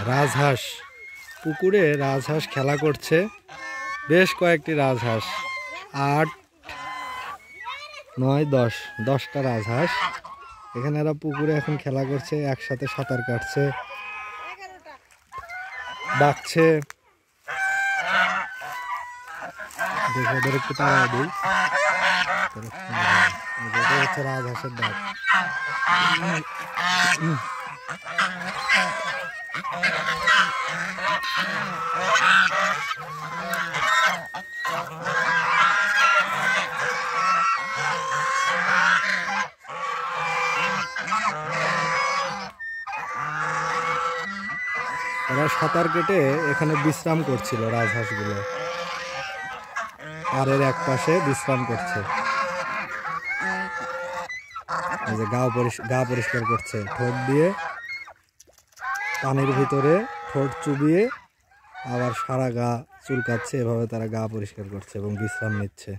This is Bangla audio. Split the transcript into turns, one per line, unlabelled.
রাজহাঁস, পুকুরে রাজহাঁস খেলা করছে। বেশ কয়েকটি রাজহাঁস, 8, 9, 10, 10টা রাজহাঁস। এখানে এরা পুকুরে এখন খেলা করছে, একসাথে সাঁতার কাটছে, ডাকছে। দেখে ওদের একটু তাড়া দিই। এটা হচ্ছে রাজহাঁসের ডাক। এরা সাঁতার কেটে এখানে বিশ্রাম করছিল রাজহাঁসগুলো, আর এর এক পাশে বিশ্রাম করছে। এই যে গা পরিষ্কার করছে, ঠোঁট দিয়ে পানির ভিতরে ঠোঁট চুবিয়ে আবার সারা গা চুলকাচ্ছে। এভাবে তারা গা পরিষ্কার করছে এবং বিশ্রাম নিচ্ছে।